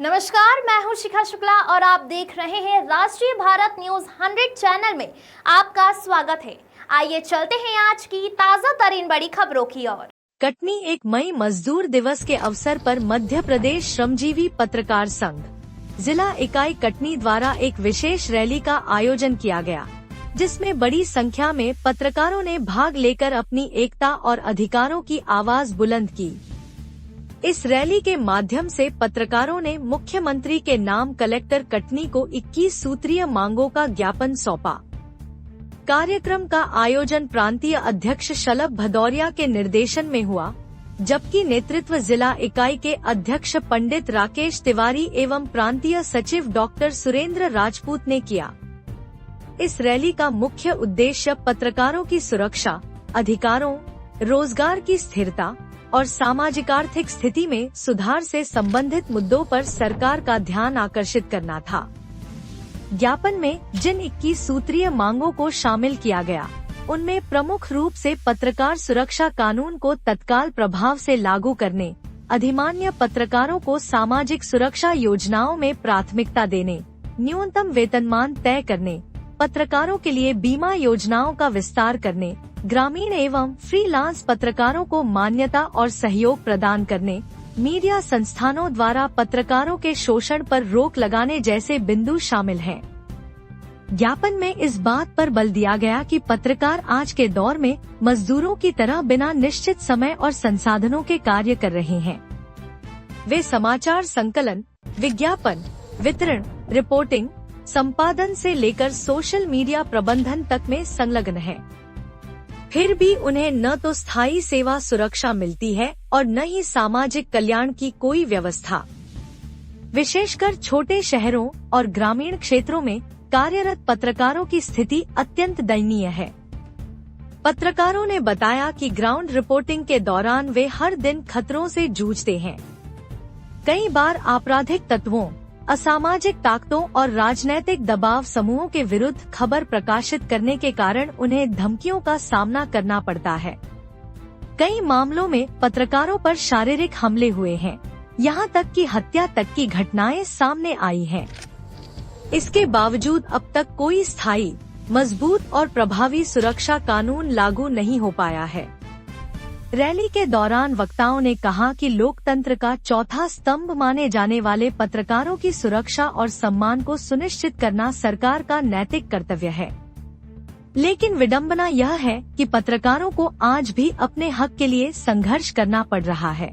नमस्कार, मैं हूं शिखा शुक्ला और आप देख रहे हैं राष्ट्रीय भारत न्यूज 100 चैनल में आपका स्वागत है। आइए चलते हैं आज की ताजा तरीन बड़ी खबरों की ओर। कटनी 1 मई मजदूर दिवस के अवसर पर मध्य प्रदेश श्रमजीवी पत्रकार संघ जिला इकाई कटनी द्वारा एक विशेष रैली का आयोजन किया गया, जिसमें बड़ी संख्या में पत्रकारों ने भाग लेकर अपनी एकता और अधिकारों की आवाज बुलंद की। इस रैली के माध्यम से पत्रकारों ने मुख्यमंत्री के नाम कलेक्टर कटनी को 21 सूत्रीय मांगों का ज्ञापन सौंपा। कार्यक्रम का आयोजन प्रांतीय अध्यक्ष शलभ भदौरिया के निर्देशन में हुआ, जबकि नेतृत्व जिला इकाई के अध्यक्ष पंडित राकेश तिवारी एवं प्रांतीय सचिव डॉक्टर सुरेंद्र राजपूत ने किया। इस रैली का मुख्य उद्देश्य पत्रकारों की सुरक्षा, अधिकारों, रोजगार की स्थिरता और सामाजिक आर्थिक स्थिति में सुधार से संबंधित मुद्दों पर सरकार का ध्यान आकर्षित करना था। ज्ञापन में जिन 21 सूत्रीय मांगों को शामिल किया गया, उनमें प्रमुख रूप से पत्रकार सुरक्षा कानून को तत्काल प्रभाव से लागू करने, अधिमान्य पत्रकारों को सामाजिक सुरक्षा योजनाओं में प्राथमिकता देने, न्यूनतम वेतनमान तय करने, पत्रकारों के लिए बीमा योजनाओं का विस्तार करने, ग्रामीण एवं फ्रीलांस पत्रकारों को मान्यता और सहयोग प्रदान करने, मीडिया संस्थानों द्वारा पत्रकारों के शोषण पर रोक लगाने जैसे बिंदु शामिल हैं। ज्ञापन में इस बात पर बल दिया गया कि पत्रकार आज के दौर में मजदूरों की तरह बिना निश्चित समय और संसाधनों के कार्य कर रहे हैं। वे समाचार संकलन, विज्ञापन, वितरण, रिपोर्टिंग, संपादन से लेकर सोशल मीडिया प्रबंधन तक में संलग्न हैं। फिर भी उन्हें न तो स्थायी सेवा सुरक्षा मिलती है और न ही सामाजिक कल्याण की कोई व्यवस्था। विशेषकर छोटे शहरों और ग्रामीण क्षेत्रों में कार्यरत पत्रकारों की स्थिति अत्यंत दयनीय है। पत्रकारों ने बताया कि ग्राउंड रिपोर्टिंग के दौरान वे हर दिन खतरों से जूझते हैं। कई बार आपराधिक तत्वों, असामाजिक ताकतों और राजनैतिक दबाव समूहों के विरुद्ध खबर प्रकाशित करने के कारण उन्हें धमकियों का सामना करना पड़ता है। कई मामलों में पत्रकारों पर शारीरिक हमले हुए हैं, यहां तक कि हत्या तक की घटनाएं सामने आई हैं। इसके बावजूद अब तक कोई स्थायी, मजबूत और प्रभावी सुरक्षा कानून लागू नहीं हो पाया है। रैली के दौरान वक्ताओं ने कहा कि लोकतंत्र का चौथा स्तंभ माने जाने वाले पत्रकारों की सुरक्षा और सम्मान को सुनिश्चित करना सरकार का नैतिक कर्तव्य है। लेकिन विडंबना यह है कि पत्रकारों को आज भी अपने हक के लिए संघर्ष करना पड़ रहा है।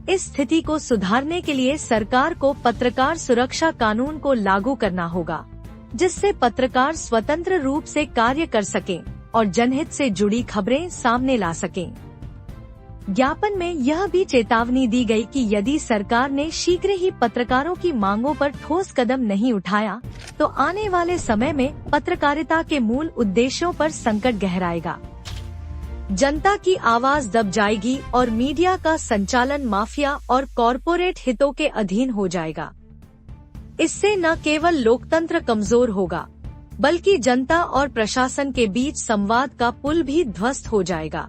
इस स्थिति को सुधारने के लिए सरकार को पत्रकार सुरक्षा कानून को लागू करना होगा, जिससे पत्रकार स्वतंत्र रूप से कार्य कर सकें और जनहित से जुड़ी खबरें सामने ला सकें। ज्ञापन में यह भी चेतावनी दी गई कि यदि सरकार ने शीघ्र ही पत्रकारों की मांगों पर ठोस कदम नहीं उठाया, तो आने वाले समय में पत्रकारिता के मूल उद्देश्यों पर संकट गहराएगा। जनता की आवाज दब जाएगी और मीडिया का संचालन माफिया और कॉरपोरेट हितों के अधीन हो जाएगा। इससे न केवल लोकतंत्र कमजोर होगा, बल्कि जनता और प्रशासन के बीच संवाद का पुल भी ध्वस्त हो जाएगा।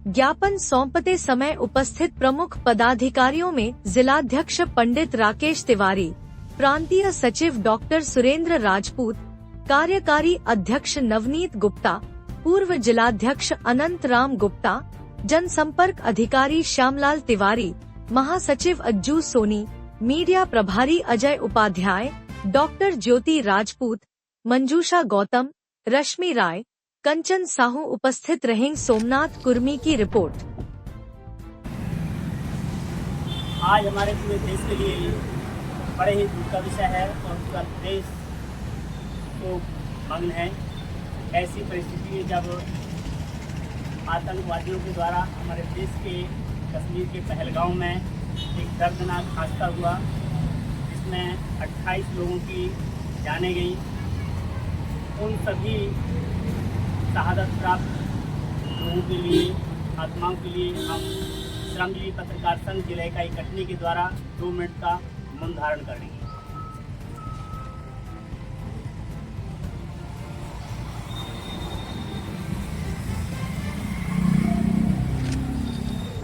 ज्ञापन सौंपते समय उपस्थित प्रमुख पदाधिकारियों में जिलाध्यक्ष पंडित राकेश तिवारी, प्रांतीय सचिव डॉक्टर सुरेंद्र राजपूत, कार्यकारी अध्यक्ष नवनीत गुप्ता, पूर्व जिलाध्यक्ष अनंत राम गुप्ता, जनसंपर्क अधिकारी श्यामलाल तिवारी, महासचिव अज्जू सोनी, मीडिया प्रभारी अजय उपाध्याय, डॉक्टर ज्योति राजपूत, मंजूषा गौतम, रश्मि राय, कंचन साहू उपस्थित रहें। सोमनाथ कुर्मी की रिपोर्ट। आज हमारे पूरे देश के लिए बड़े ही दुख का विषय है और पूरा देश तो मग्न है। ऐसी परिस्थिति में जब आतंकवादियों के द्वारा हमारे देश के कश्मीर के पहलगांव में एक दर्दनाक हादसा हुआ, जिसमें 28 लोगों की जानें गई। उन सभी शहादत प्राप्त लोगों के लिए, आत्माओं के लिए हम श्रमजीवी पत्रकार संघ जिला इकाई कटनी के द्वारा 2 मिनट का मौन धारण करेंगे।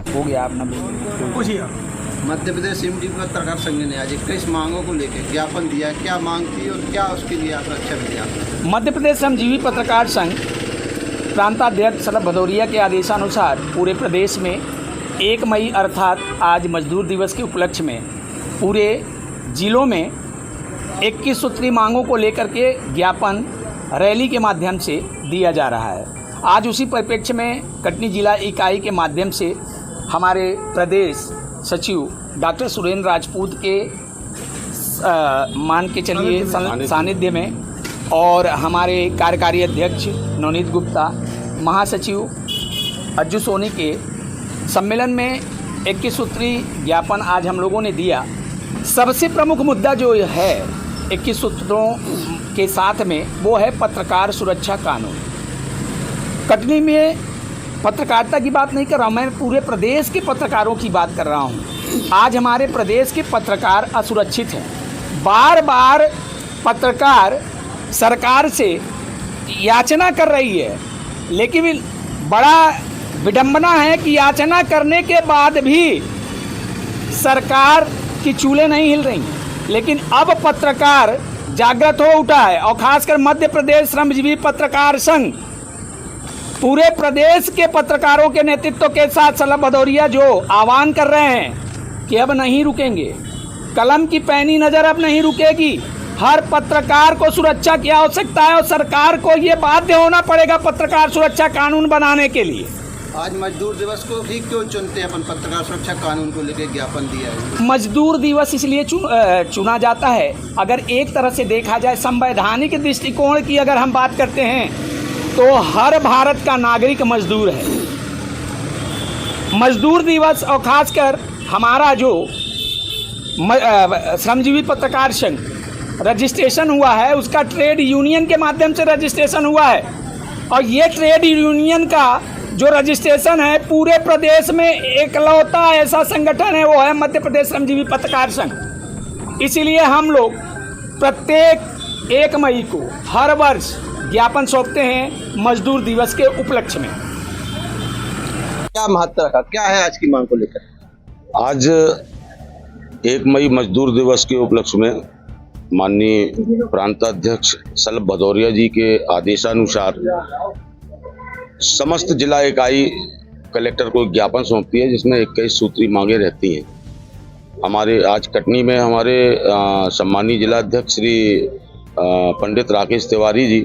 हो गया आपने पूछिए। मध्य प्रदेश श्रमजीवी पत्रकार संघ ने आज 21 मांगों को लेकर ज्ञापन दिया। क्या मांग थी और क्या उसके लिए आप रक्षा मिली आपको? मध्य प्रदेश श्रमजीवी पत्रकार संघ प्रांताध्यक्ष शलभ भदौरिया के आदेशानुसार पूरे प्रदेश में 1 मई अर्थात आज मजदूर दिवस के उपलक्ष्य में पूरे जिलों में 21 सूत्री मांगों को लेकर के ज्ञापन रैली के माध्यम से दिया जा रहा है। आज उसी परिप्रेक्ष्य में कटनी जिला इकाई के माध्यम से हमारे प्रदेश सचिव डॉक्टर सुरेंद्र राजपूत के मान के चलिए सानिध्य में और हमारे कार्यकारी अध्यक्ष नवनीत गुप्ता, महासचिव अज्जू सोनी के सम्मेलन में 21 सूत्री ज्ञापन आज हम लोगों ने दिया। सबसे प्रमुख मुद्दा जो है 21 सूत्रों के साथ में वो है पत्रकार सुरक्षा कानून। कटनी में पत्रकारिता की बात नहीं कर रहा हूँ, मैं पूरे प्रदेश के पत्रकारों की बात कर रहा हूँ। आज हमारे प्रदेश के पत्रकार असुरक्षित हैं। बार बार पत्रकार सरकार से याचना कर रही है, लेकिन बड़ा विडंबना है कि याचना करने के बाद भी सरकार की चूलें नहीं हिल रही। लेकिन अब पत्रकार जागृत हो उठा है और खासकर मध्य प्रदेश श्रमजीवी पत्रकार संघ पूरे प्रदेश के पत्रकारों के नेतृत्व के साथ शलभ भदौरिया जो आह्वान कर रहे हैं कि अब नहीं रुकेंगे, कलम की पैनी नज़र अब नहीं रुकेगी। हर पत्रकार को सुरक्षा की आवश्यकता है और सरकार को ये बाध्य होना पड़ेगा पत्रकार सुरक्षा कानून बनाने के लिए। आज मजदूर दिवस को भी क्यों चुनते हैं अपन पत्रकार सुरक्षा कानून को लेकर ज्ञापन दिया है? मजदूर दिवस इसलिए चुना जाता है, अगर एक तरह से देखा जाए संवैधानिक दृष्टिकोण की अगर हम बात करते हैं तो हर भारत का नागरिक मजदूर है। मजदूर दिवस और खासकर हमारा जो श्रमजीवी पत्रकार संघ रजिस्ट्रेशन हुआ है उसका ट्रेड यूनियन के माध्यम से रजिस्ट्रेशन हुआ है और ये ट्रेड यूनियन का जो रजिस्ट्रेशन है पूरे प्रदेश में एकलौता ऐसा संगठन है, वो है मध्य प्रदेश श्रमजीवी पत्रकार संघ। इसीलिए हम लोग प्रत्येक 1 मई को हर वर्ष ज्ञापन सौंपते हैं मजदूर दिवस के उपलक्ष्य में। क्या महत्व रखा, क्या है आज की मांग को लेकर? आज 1 मई मजदूर दिवस के उपलक्ष्य में माननीय प्रांताध्यक्ष शलभ भदौरिया जी के आदेशानुसार समस्त जिला इकाई कलेक्टर को ज्ञापन सौंपती है, जिसमें 21 सूत्री मांगे रहती हैं। हमारे आज कटनी में हमारे सम्मानीय जिला अध्यक्ष श्री पंडित राकेश तिवारी जी,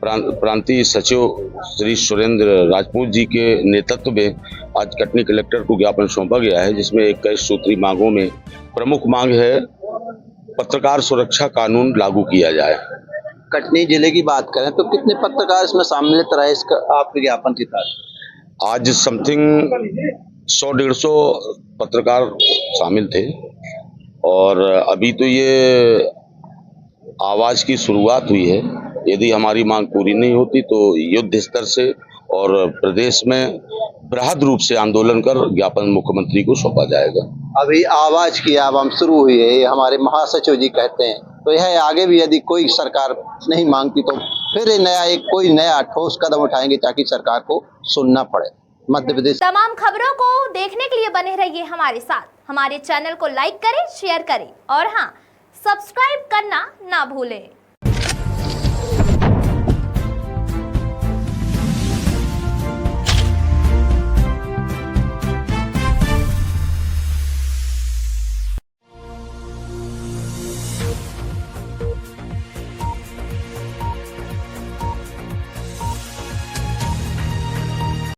प्रांतीय सचिव श्री सुरेंद्र राजपूत जी के नेतृत्व में आज कटनी कलेक्टर को ज्ञापन सौंपा गया है, जिसमें 21 सूत्री मांगों में प्रमुख मांग है पत्रकार सुरक्षा कानून लागू किया जाए। कटनी जिले की बात करें तो कितने पत्रकार इसमें सम्मिलित रहे इसका आपके ज्ञापन के तहत? आज समथिंग 100-150 पत्रकार शामिल थे और अभी तो ये आवाज की शुरुआत हुई है। यदि हमारी मांग पूरी नहीं होती तो युद्ध स्तर से और प्रदेश में बृहद रूप से आंदोलन कर ज्ञापन मुख्यमंत्री को सौंपा जाएगा। अभी आवाज की आवाम शुरू हुई है, ये हमारे महासचिव जी कहते हैं, तो यह आगे भी यदि कोई सरकार नहीं मांगती तो फिर कोई नया ठोस कदम उठाएंगे ताकि सरकार को सुनना पड़े। मध्य प्रदेश तमाम खबरों को देखने के लिए बने रहिए हमारे साथ। हमारे चैनल को लाइक करें, शेयर करें और हाँ, सब्सक्राइब करना ना भूलें।